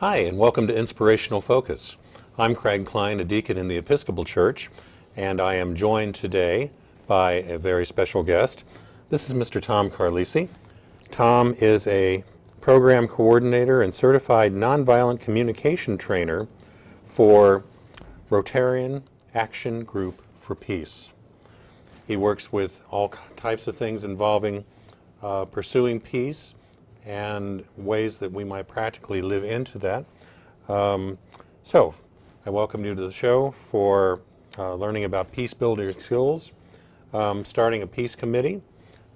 Hi, and welcome to Inspirational Focus. I'm Craig Klein, a deacon in the Episcopal Church, and I am joined today by a very special guest. This is Mr. Tom Carlisi. Tom is a program coordinator and certified Nonviolent Communication Trainer for Rotary Action Group for Peace. He works with all types of things involving pursuing peace and ways that we might practically live into that. So I welcome you to the show for learning about peace-building skills, starting a peace committee,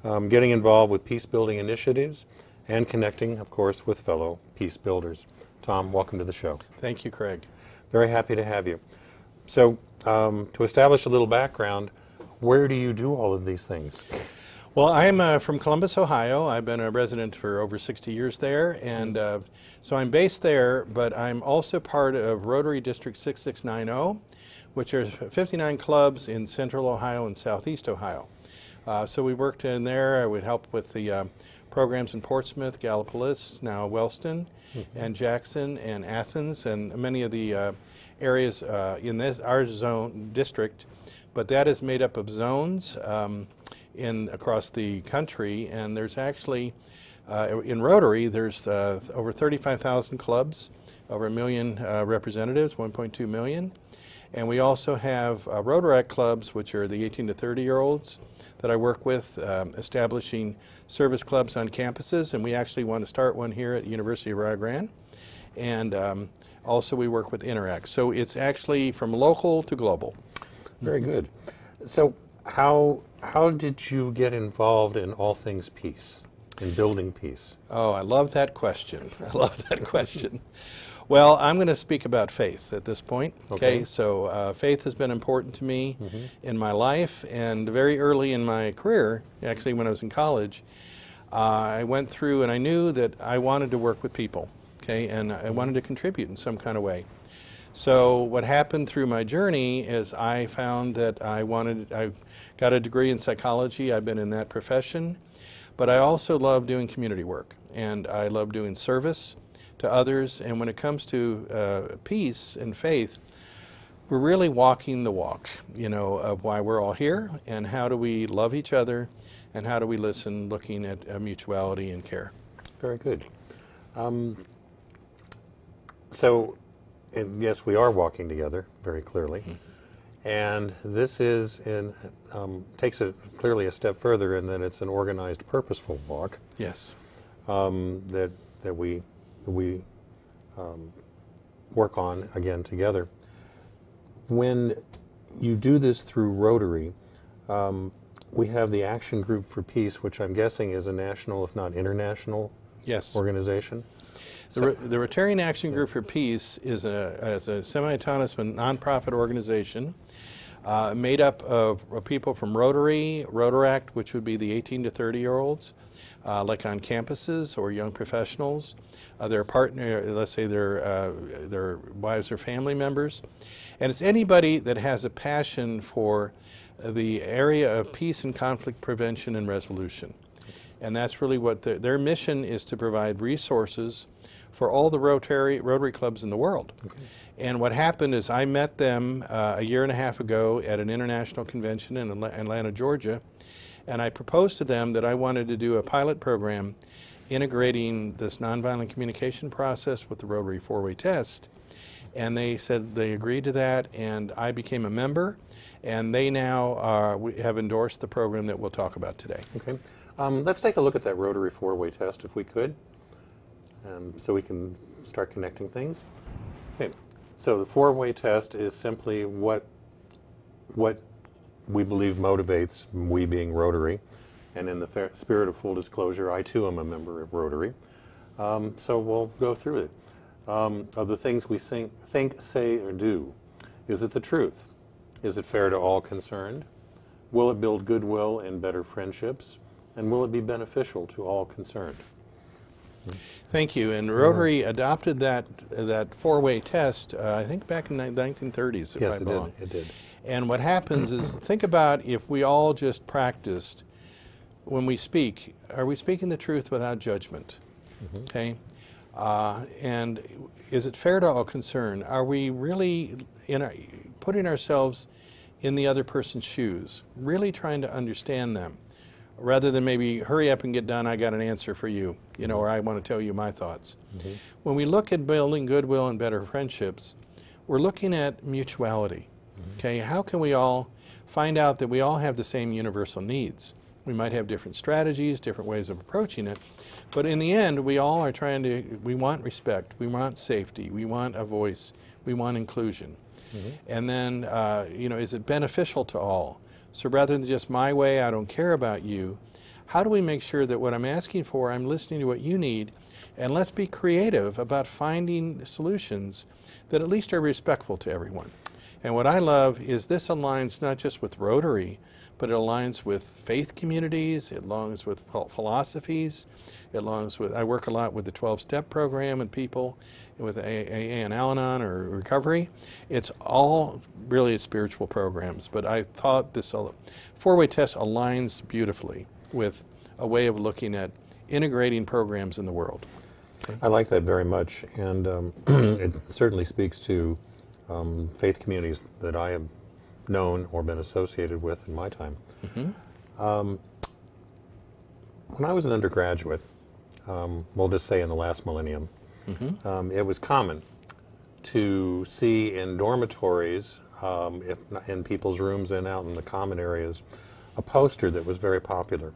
getting involved with peace-building initiatives, and connecting, of course, with fellow peace builders. Tom, welcome to the show. Thank you, Craig. Very happy to have you. So to establish a little background, where do you do all of these things? Well, I'm from Columbus, Ohio. I've been a resident for over 60 years there, and so I'm based there, but I'm also part of Rotary District 6690, which are 59 clubs in Central Ohio and Southeast Ohio. So we worked in there. I would help with the programs in Portsmouth, Gallipolis, now Wellston, and Jackson, and Athens, and many of the areas in our zone district. But that is made up of zones across the country, and there's actually in Rotary there's over 35,000 clubs, over 1 million representatives, 1.2 million, and we also have Rotaract clubs, which are the 18 to 30-year-olds that I work with, establishing service clubs on campuses, and we actually want to start one here at the University of Rio Grande, and also we work with Interact. So it's actually from local to global. Very good. So how did you get involved in all things peace, in building peace? Oh, I love that question. I love that question. Well, I'm going to speak about faith at this point. Okay, so faith has been important to me in my life, and very early in my career, actually when I was in college, I went through and I knew that I wanted to work with people, okay, and I wanted to contribute in some kind of way. So what happened through my journey is I found that I got a degree in psychology. I've been in that profession, but I also love doing community work, and I love doing service to others. And when it comes to peace and faith, we're really walking the walk, you know, of why we're all here, and how do we love each other, and how do we listen, looking at mutuality and care. Very good. And yes, we are walking together very clearly, and this is takes it clearly a step further in that it's an organized, purposeful walk. Yes. That we work on again together. When you do this through Rotary, we have the Action Group for Peace, which I'm guessing is a national, if not international, organization. The Rotarian Action Group for Peace is a semi-autonomous nonprofit organization made up of people from Rotary, Rotaract, which would be the 18 to 30-year-olds, like on campuses, or young professionals. Their partner, let's say their wives or family members. And it's anybody that has a passion for the area of peace and conflict prevention and resolution. And that's really what their mission is, to provide resources for all the Rotary clubs in the world. And what happened is I met them a year and a half ago at an international convention in Atlanta, Georgia, and I proposed to them that I wanted to do a pilot program integrating this nonviolent communication process with the Rotary four-way test. And they said they agreed to that, and I became a member, and they now have endorsed the program that we'll talk about today. Okay. Let's take a look at that Rotary four-way test, if we could, so we can start connecting things. Okay. So the four-way test is simply what we believe motivates, we being Rotary, and in the spirit of full disclosure, I too am a member of Rotary. So we'll go through it. Of the things we think, say, or do, is it the truth? Is it fair to all concerned? Will it build goodwill and better friendships? And will it be beneficial to all concerned? Thank you. And Rotary adopted that four-way test, I think back in the 1930s, if yes, I'm wrong. It did. And what happens is, think about if we all just practiced, when we speak, are we speaking the truth without judgment? Okay? And is it fair to all concerned? Are we really putting ourselves in the other person's shoes, really trying to understand them, rather than maybe hurry up and get done, I got an answer for you, you know, or I want to tell you my thoughts. Mm-hmm. When we look at building goodwill and better friendships, we're looking at mutuality. Mm-hmm. Okay, how can we all find out that we all have the same universal needs? We might have different strategies, different ways of approaching it, but in the end, we all are we want respect, we want safety, we want a voice, we want inclusion. Mm-hmm. And then, you know, is it beneficial to all? So rather than just my way, I don't care about you, how do we make sure that what I'm asking for, I'm listening to what you need, and let's be creative about finding solutions that at least are respectful to everyone. And what I love is this aligns not just with Rotary, but it aligns with faith communities, it aligns with philosophies, it aligns with, I work a lot with the 12-step program and people with AA and Al-Anon or recovery. It's all really spiritual programs, but I thought this four-way test aligns beautifully with a way of looking at integrating programs in the world. Okay. I like that very much, and it certainly speaks to faith communities that I have known or been associated with in my time. Mm-hmm. When I was an undergraduate, we'll just say in the last millennium, mm-hmm. It was common to see in dormitories, if not in people's rooms and out in the common areas, a poster that was very popular.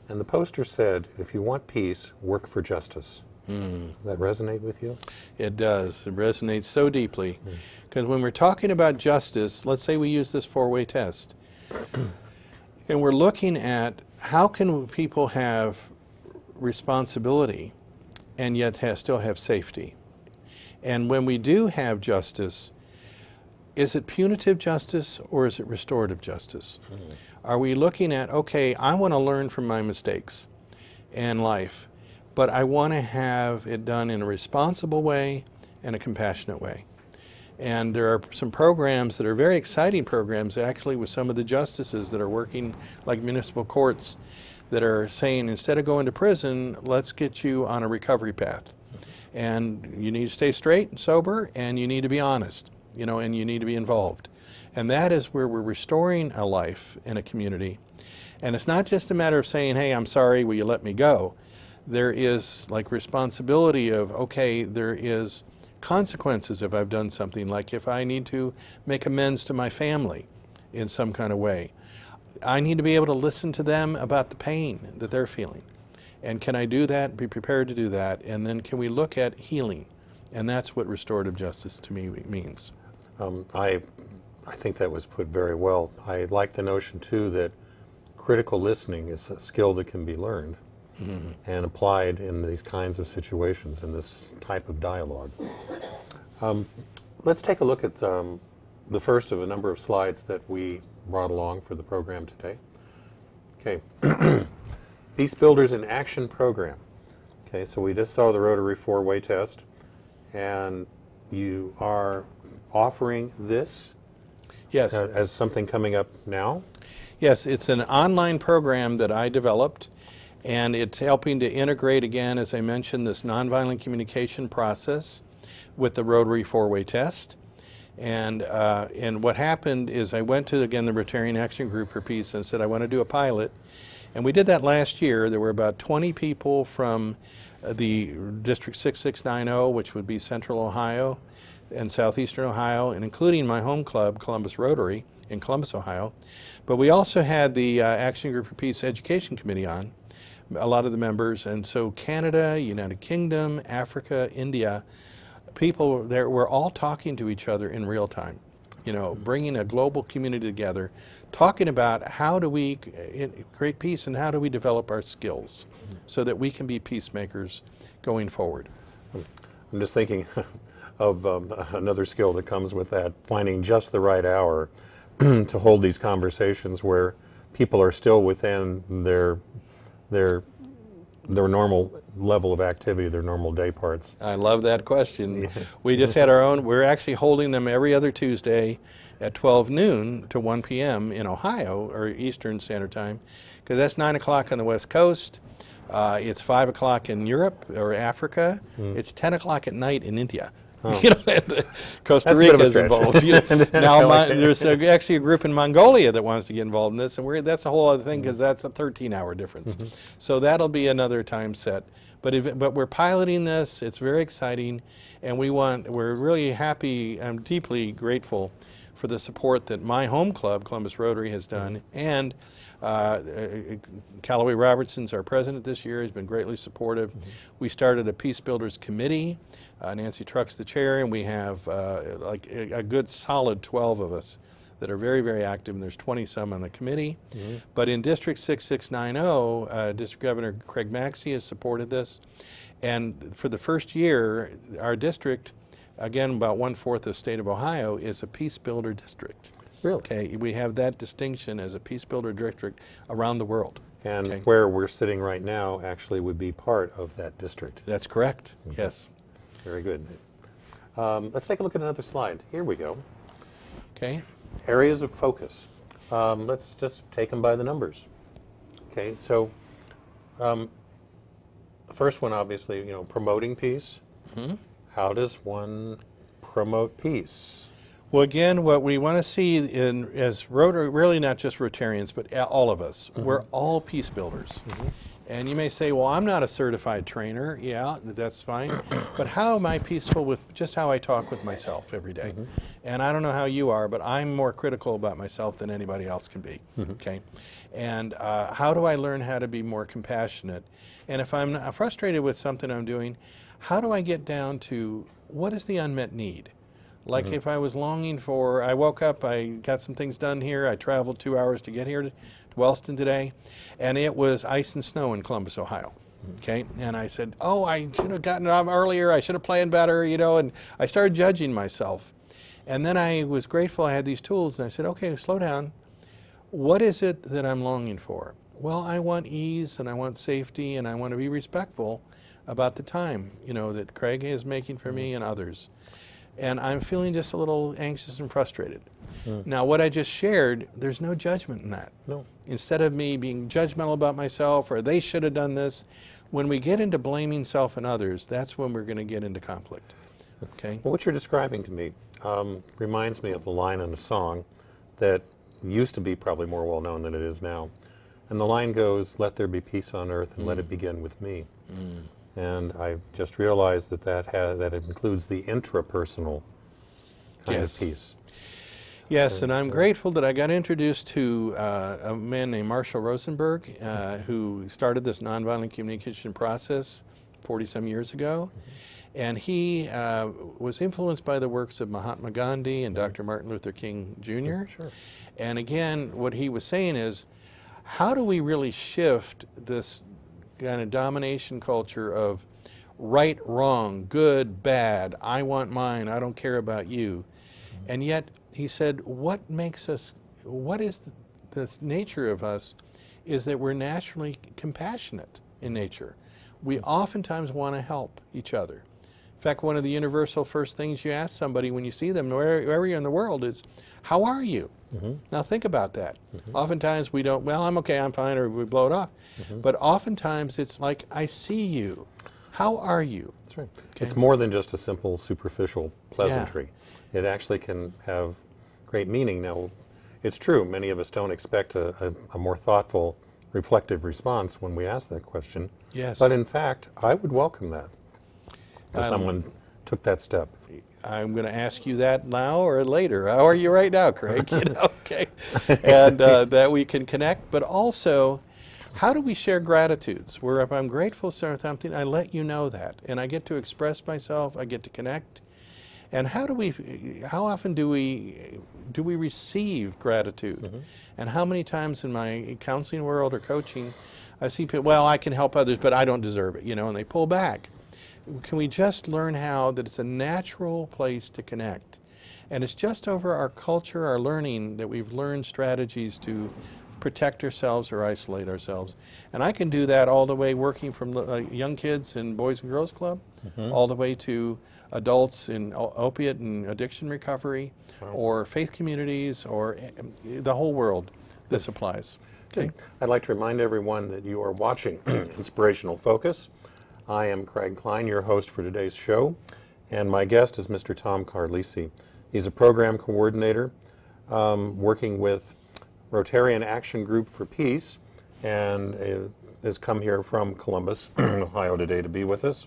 And the poster said, if you want peace, work for justice. Mm. Does that resonate with you? It does. It resonates so deeply. Because when we're talking about justice, let's say we use this four-way test, and we're looking at how can people have responsibility and yet still have safety. And when we do have justice, is it punitive justice or is it restorative justice? Mm. Are we looking at, okay, I want to learn from my mistakes in life, but I want to have it done in a responsible way and a compassionate way. And there are some programs that are very exciting programs, actually, with some of the justices that are working like municipal courts that are saying, instead of going to prison, let's get you on a recovery path. And you need to stay straight and sober, and you need to be honest, you know, and you need to be involved. And that is where we're restoring a life in a community. And it's not just a matter of saying, hey, I'm sorry, will you let me go? There is like responsibility of, okay, there is consequences if I've done something, like if I need to make amends to my family in some kind of way. I need to be able to listen to them about the pain that they're feeling. And can I do that, be prepared to do that? And then can we look at healing? And that's what restorative justice to me means. I think that was put very well. I like the notion too that critical listening is a skill that can be learned. Mm-hmm. And applied in these kinds of situations, in this type of dialogue. Let's take a look at the first of a number of slides that we brought along for the program today. Okay, Peace Builders in Action program. Okay, so we just saw the Rotary four-way test, and you are offering this yes, as something coming up now? Yes, it's an online program that I developed. And it's helping to integrate, again, as I mentioned, this nonviolent communication process with the Rotary four-way test. And what happened is I went to, again, the Rotarian Action Group for Peace and said, I want to do a pilot. And we did that last year. There were about 20 people from the District 6690, which would be Central Ohio and Southeastern Ohio, and including my home club, Columbus Rotary, in Columbus, Ohio. But we also had the Action Group for Peace Education Committee on, a lot of the members, and so Canada, United Kingdom, Africa, India, people there were all talking to each other in real time, you know, bringing a global community together, talking about how do we create peace and how do we develop our skills so that we can be peacemakers going forward. I'm just thinking of another skill that comes with that, finding just the right hour to hold these conversations where people are still within their normal level of activity, their normal day parts. I love that question. We just had our own, we're actually holding them every other Tuesday at 12 noon to 1 p.m. in Ohio, or Eastern Standard Time, because that's 9 o'clock on the West Coast. It's 5 o'clock in Europe or Africa. It's 10 o'clock at night in India. Oh. You know, Costa Rica is involved. You know. Now, there's actually a group in Mongolia that wants to get involved in this, and that's a whole other thing because that's a 13-hour difference. So that'll be another time set. But we're piloting this. It's very exciting, and we're really happy. I'm deeply grateful for the support that my home club, Columbus Rotary, has done, and Callaway Robertson's our president this year, has been greatly supportive. We started a Peace Builders Committee. Nancy Truck's the chair, and we have like a good solid 12 of us that are very, very active, and there's 20-some on the committee. But in District 6690, District Governor Craig Maxey has supported this, and for the first year, our district, again, about 1/4 of the state of Ohio, is a Peace Builder District. Really? Okay, we have that distinction as a Peace Builder District around the world. And where we're sitting right now actually would be part of that district. That's correct, yes. Very good. Let's take a look at another slide. Here we go. Okay. Areas of focus. Let's just take them by the numbers. Okay, so the first one, obviously, you know, promoting peace. How does one promote peace? Well, again, what we want to see as Rotary, really not just Rotarians, but all of us, we're all peace builders. And you may say, well, I'm not a certified trainer. Yeah, that's fine. But how am I peaceful with just how I talk with myself every day? And I don't know how you are, but I'm more critical about myself than anybody else can be. Okay. And how do I learn how to be more compassionate? And if I'm frustrated with something I'm doing, how do I get down to what is the unmet need? Like if I was longing for, I woke up, I got some things done here, I traveled 2 hours to get here to Wellston today, and it was ice and snow in Columbus, Ohio. Okay, and I said, oh, I should have gotten up earlier, I should have planned better, you know, and I started judging myself. And then I was grateful I had these tools, and I said, okay, slow down. What is it that I'm longing for? Well, I want ease, and I want safety, and I want to be respectful about the time, you know, that Craig is making for me and others. And I'm feeling just a little anxious and frustrated. Now, what I just shared, there's no judgment in that. No. Instead of me being judgmental about myself or they should have done this, when we get into blaming self and others, that's when we're going to get into conflict. Okay? Well, what you're describing to me reminds me of a line in a song that used to be probably more well known than it is now. And the line goes, "Let there be peace on earth and let it begin with me." And I just realized that that includes the intrapersonal kind of peace. Yes, and I'm grateful that I got introduced to a man named Marshall Rosenberg, who started this nonviolent communication process 40-some years ago. And he was influenced by the works of Mahatma Gandhi and Dr. Martin Luther King Jr. And again, what he was saying is, how do we really shift this kind of domination culture of right, wrong, good, bad, I want mine, I don't care about you. And yet, he said, what makes us, what is the nature of us is that we're naturally compassionate in nature. We oftentimes want to help each other. In fact, one of the universal first things you ask somebody when you see them, wherever you're in the world, is, how are you? Now think about that. Oftentimes we don't, well, I'm okay, I'm fine, or we blow it off. But oftentimes it's like, I see you. How are you? That's right. Okay. It's more than just a simple superficial pleasantry. It actually can have great meaning. Now, it's true, many of us don't expect a more thoughtful, reflective response when we ask that question. Yes. But in fact, I would welcome that if someone took that step. I'm going to ask you that now or later. How are you right now, Craig? You know, okay. And that we can connect, but also, how do we share gratitudes? Where if I'm grateful for something, I let you know that, and I get to express myself, I get to connect. And how often do we receive gratitude? And how many times in my counseling world or coaching, I see people, well, I can help others, but I don't deserve it, you know, and they pull back. Can we just learn how that it's a natural place to connect? And it's just over our culture, our learning, that we've learned strategies to protect ourselves or isolate ourselves. And I can do that all the way working from young kids in Boys and Girls Club, all the way to adults in opiate and addiction recovery, or faith communities, or the whole world. this applies. Okay. I'd like to remind everyone that you are watching Inspirational Focus. I am Craig Klein, your host for today's show, and my guest is Mr. Tom Carlisi. He's a program coordinator working with Rotarian Action Group for Peace, and has come here from Columbus, Ohio today to be with us.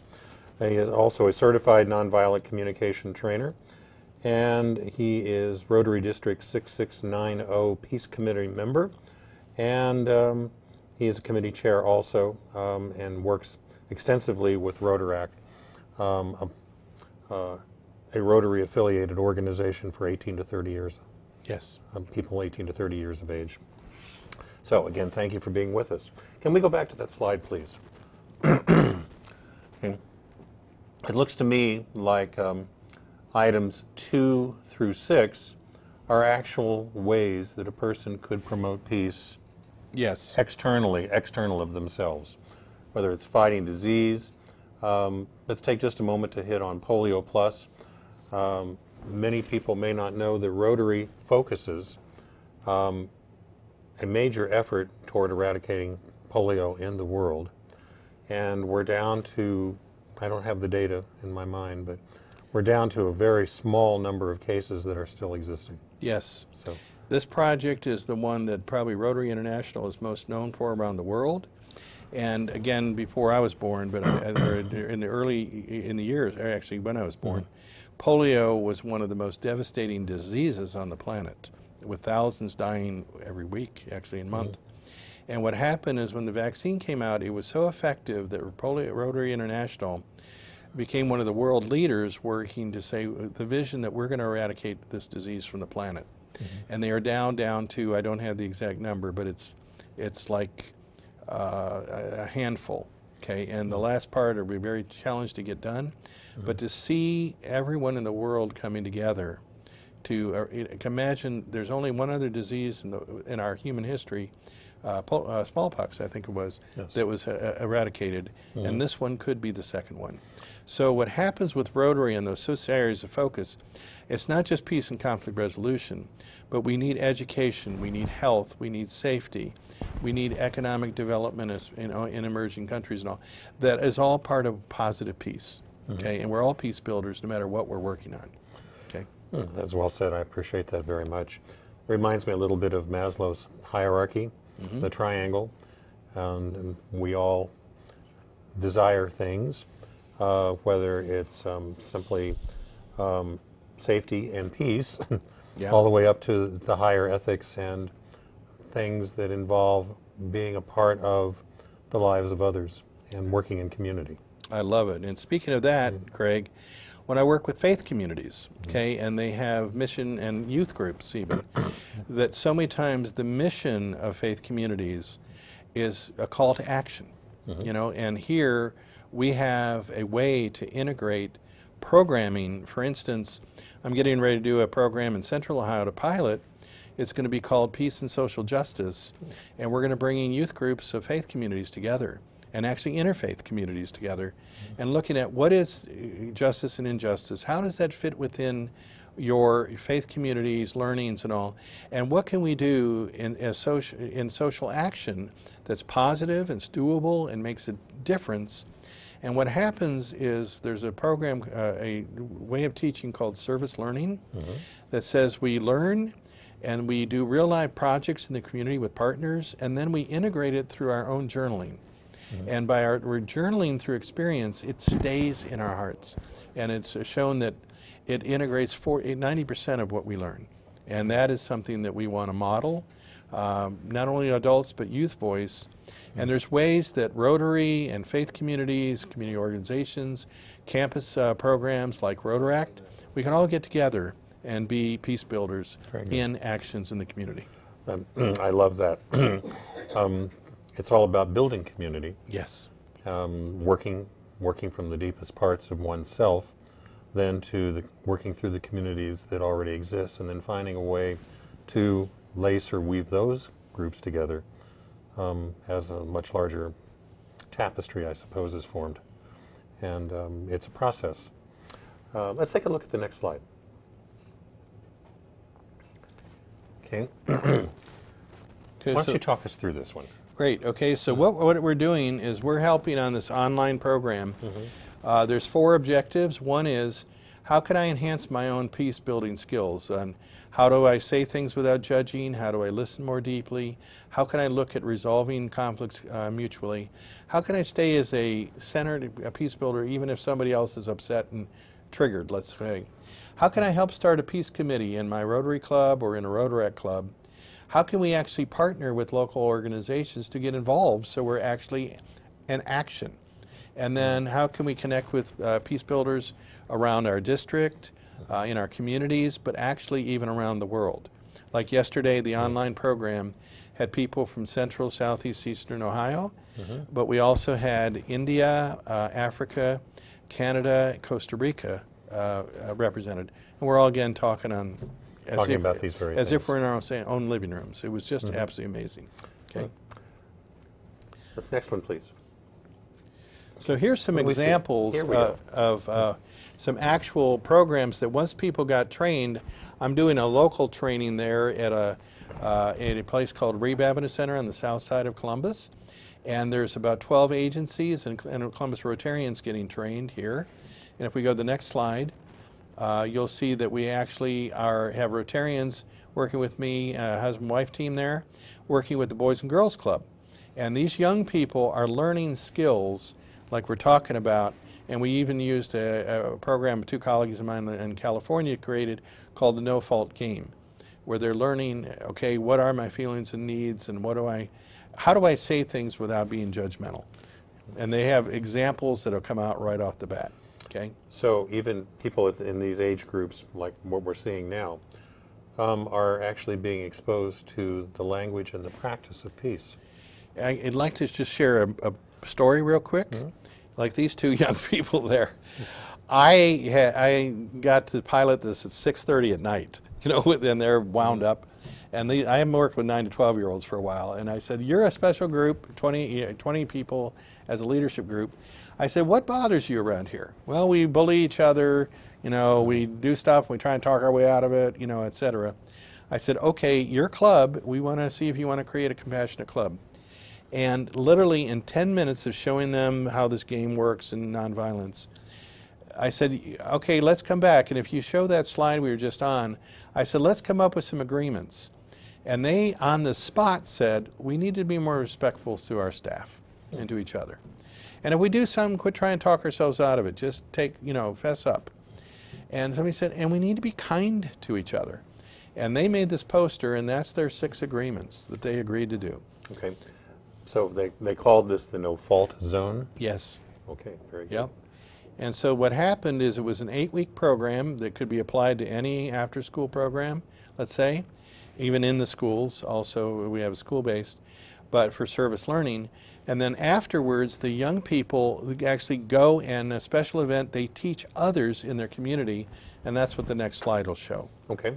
He is also a certified nonviolent communication trainer, and he is Rotary District 6690 Peace Committee member, and he is a committee chair also, and works extensively with Rotaract, a Rotary-affiliated organization for 18 to 30 years. Yes. People 18 to 30 years of age. So again, thank you for being with us. Can we go back to that slide, please? Okay. It looks to me like items 2 through 6 are actual ways that a person could promote peace. Yes. External of themselves, whether it's fighting disease. Let's take just a moment to hit on Polio Plus. Many people may not know that Rotary focuses a major effort toward eradicating polio in the world. And we're down to, I don't have the data in my mind, but we're down to a very small number of cases that are still existing. Yes. So this project is the one that probably Rotary International is most known for around the world. And again, before I was born, but in the years, actually when I was born, polio was one of the most devastating diseases on the planet, with thousands dying every week, actually in a month. And what happened is when the vaccine came out, it was so effective that Rotary International became one of the world leaders working to say the vision that we're going to eradicate this disease from the planet. And they are down to, I don't have the exact number, but it's like a handful. Okay, and the last part will be very challenged to get done, but to see everyone in the world coming together to imagine there's only one other disease in our human history, smallpox, I think it was, yes, that was eradicated, and this one could be the second one. So what happens with Rotary and those six areas of focus, it's not just peace and conflict resolution, but we need education, we need health, we need safety, we need economic development in emerging countries and all. That is all part of positive peace, okay? And we're all peace builders no matter what we're working on, okay? That's well said. I appreciate that very much. Reminds me a little bit of Maslow's hierarchy, the triangle, and we all desire things, whether it's simply safety and peace, all the way up to the higher ethics and things that involve being a part of the lives of others and working in community. I love it. And speaking of that, Craig, when I work with faith communities, okay, and they have mission and youth groups even, that so many times the mission of faith communities is a call to action, you know, and here we have a way to integrate programming. For instance, I'm getting ready to do a program in Central Ohio to pilot. It's going to be called Peace and Social Justice, and we're going to bring in youth groups of faith communities together, and actually interfaith communities together, and looking at what is justice and injustice, how does that fit within your faith communities, learnings and all, and what can we do in social action that's positive and doable and makes a difference. And what happens is there's a program, a way of teaching called service learning that says we learn and we do real life projects in the community with partners, and then we integrate it through our own journaling. And by we're journaling through experience, it stays in our hearts. And it's shown that it integrates 90% of what we learn. And that is something that we want to model, not only adults, but youth voice. And there's ways that Rotary and faith communities, community organizations, campus programs like Rotaract, we can all get together and be peace builders in actions in the community. I love that. It's all about building community. Yes. Working from the deepest parts of oneself, then to working through the communities that already exist, and then finding a way to lace or weave those groups together as a much larger tapestry, I suppose, is formed. And it's a process. Let's take a look at the next slide. Okay. Okay, Why don't you talk us through this one? Great. Okay, so what we're doing is we're helping on this online program. There's 4 objectives. One is, how can I enhance my own peace building skills? How do I say things without judging? How do I listen more deeply? How can I look at resolving conflicts mutually? How can I stay as a centered peace builder even if somebody else is upset and triggered, let's say? How can I help start a peace committee in my Rotary Club or in a Rotaract Club? How can we actually partner with local organizations to get involved so we're actually in action? And then how can we connect with peace builders around our district, in our communities, but actually even around the world? Like yesterday, the online program had people from Central, Southeast, Eastern Ohio, but we also had India, Africa, Canada, Costa Rica represented. And we're all again talking on About these very as things. if we're in our own living rooms. It was just absolutely amazing. Okay. Next one, please. So here's some What do we see? examples Here we go. of some actual programs that once people got trained, I'm doing a local training there at a place called Rehabbing Center on the south side of Columbus. And there's about 12 agencies and Columbus Rotarians getting trained here. And if we go to the next slide, you'll see that we actually have Rotarians working with me, husband-wife team there, working with the Boys and Girls Club. And these young people are learning skills like we're talking about, and we even used a program 2 colleagues of mine in California created called the No Fault Game, where they're learning, okay, what are my feelings and needs, and how do I say things without being judgmental? And they have examples that will come out right off the bat. Okay. So even people in these age groups, like what we're seeing now, are actually being exposed to the language and the practice of peace. I'd like to just share a story real quick. Like these 2 young people there. I got to pilot this at 6:30 at night, and they're wound up. And I haven't worked with 9 to 12-year-olds for a while. And I said, you're a special group, 20 people as a leadership group. I said, what bothers you around here? Well, we bully each other, we do stuff, we try and talk our way out of it, et cetera. I said, okay, your club, we want to see if you want to create a compassionate club. And literally in 10 minutes of showing them how this game works in nonviolence, I said, okay, let's come back. And if you show that slide we were just on, I said, let's come up with some agreements. And they, on the spot, said, we need to be more respectful to our staff and to each other. And if we do something, quit trying to talk ourselves out of it. Just fess up. And somebody said, and we need to be kind to each other. And they made this poster, and that's their 6 agreements that they agreed to do. Okay. So they called this the no fault zone? Yes. Okay, very good. Yep. And so what happened is it was an 8-week program that could be applied to any after-school program, let's say, even in the schools. Also, we have a school-based, but for service learning. And then afterwards, the young people actually go, and a special event, they teach others in their community, and that's what the next slide will show. Okay.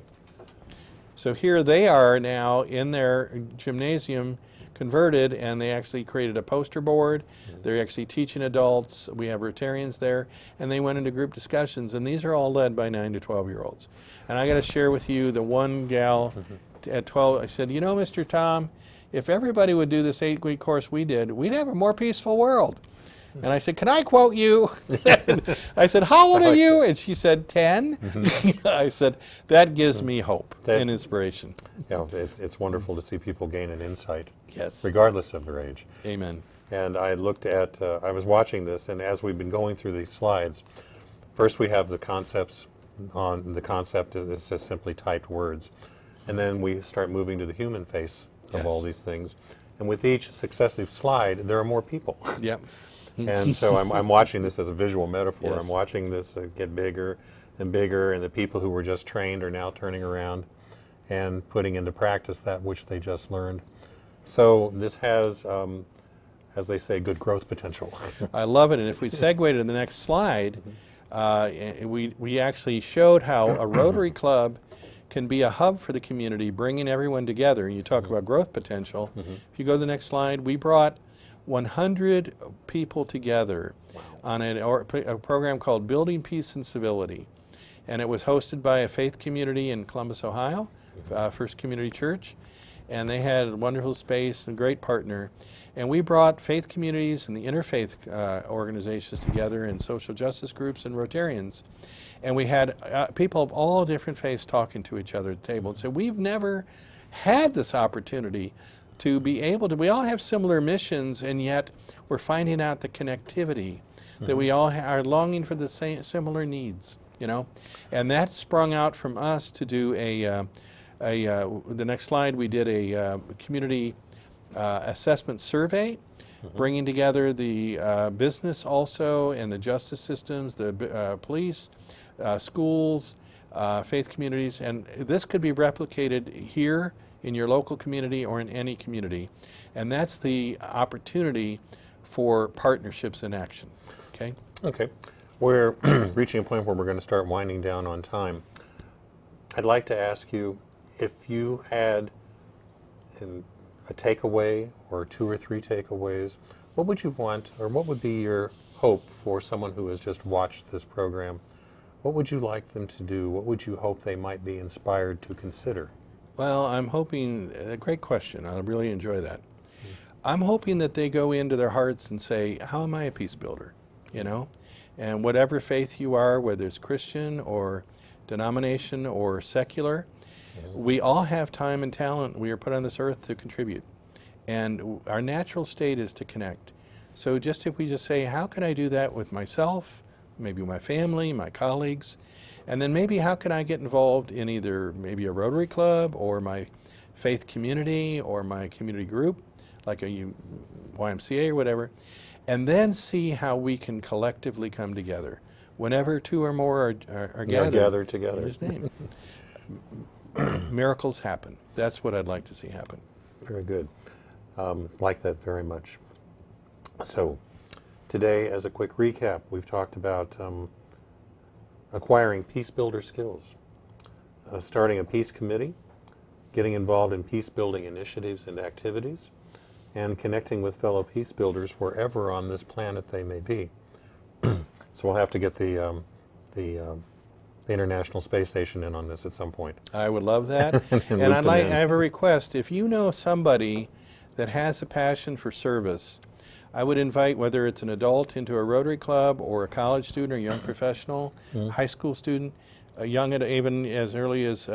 So here they are now in their gymnasium, converted, and they actually created a poster board. They're actually teaching adults. We have Rotarians there, and they went into group discussions, and these are all led by 9 to 12-year-olds. And I got to share with you the one gal at 12. I said, Mr. Tom, if everybody would do this 8-week course we did, we'd have a more peaceful world. And I said, can I quote you? I said, how old are you? And she said, 10. I said, that gives me hope and inspiration. Yeah, it's wonderful to see people gain an insight, Yes. regardless of their age. Amen. And I looked at, I was watching this, and as we've been going through these slides, first we have the concepts on the concept, it's just simply typed words. And then we start moving to the human face of all these things. And with each successive slide, there are more people. Yep. And so I'm watching this as a visual metaphor. Yes. I'm watching this get bigger and bigger, and the people who were just trained are now turning around and putting into practice that which they just learned. So this has, as they say, good growth potential. I love it. And if we segue to the next slide, we actually showed how a Rotary Club can be a hub for the community, bringing everyone together. And you talk about growth potential. If you go to the next slide, we brought 100 people together on a program called Building Peace and Civility. And it was hosted by a faith community in Columbus, Ohio, First Community Church. and they had a wonderful space and great partner. And we brought faith communities and the interfaith organizations together, and social justice groups and Rotarians. And we had people of all different faiths talking to each other at the table. And so we've never had this opportunity to be able to, we all have similar missions, and yet we're finding out the connectivity, that we all are longing for the same similar needs, you know. And that sprung out from us to do the next slide, we did a community assessment survey, bringing together the business also, and the justice systems, the police, schools, faith communities, and this could be replicated here in your local community or in any community. And that's the opportunity for partnerships in action. Okay? Okay. We're reaching a point where we're going to start winding down on time. I'd like to ask you if you had a takeaway or 2 or 3 takeaways, what would you want, or what would be your hope for someone who has just watched this program? What would you like them to do? What would you hope they might be inspired to consider? Well, I'm hoping, a great question, I really enjoy that. I'm hoping that they go into their hearts and say, how am I a peace builder? You know? And whatever faith you are, whether it's Christian or denomination or secular, we all have time and talent. We are put on this earth to contribute. And our natural state is to connect. So just if we just say, how can I do that with myself, maybe my family, my colleagues, and then maybe how can I get involved in either maybe a Rotary Club or my faith community or my community group, like a YMCA or whatever, and then see how we can collectively come together. Whenever 2 or more are gathered together in His name, miracles happen. That's what I'd like to see happen. Very good. Like that very much. So today, as a quick recap, we've talked about acquiring peace builder skills, starting a peace committee, getting involved in peace building initiatives and activities, and connecting with fellow peace builders wherever on this planet they may be. So we'll have to get the International Space Station in on this at some point. I would love that. And I have a request. If you know somebody that has a passion for service, I would invite, whether it's an adult into a Rotary Club or a college student or young professional, high school student, a young, even as early as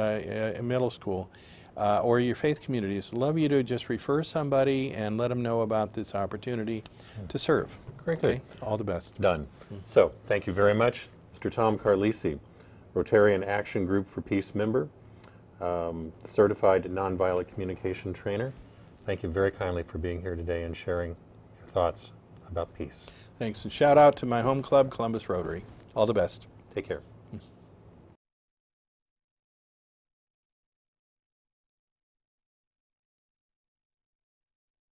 middle school, or your faith communities. Love you to just refer somebody and let them know about this opportunity to serve. Great. Okay? All the best. Done. So thank you very much, Mr. Tom Carlisi, Rotarian Action Group for Peace member, certified Nonviolent Communication Trainer. Thank you very kindly for being here today and sharing your thoughts about peace. Thanks, and shout out to my home club, Columbus Rotary. All the best. Take care.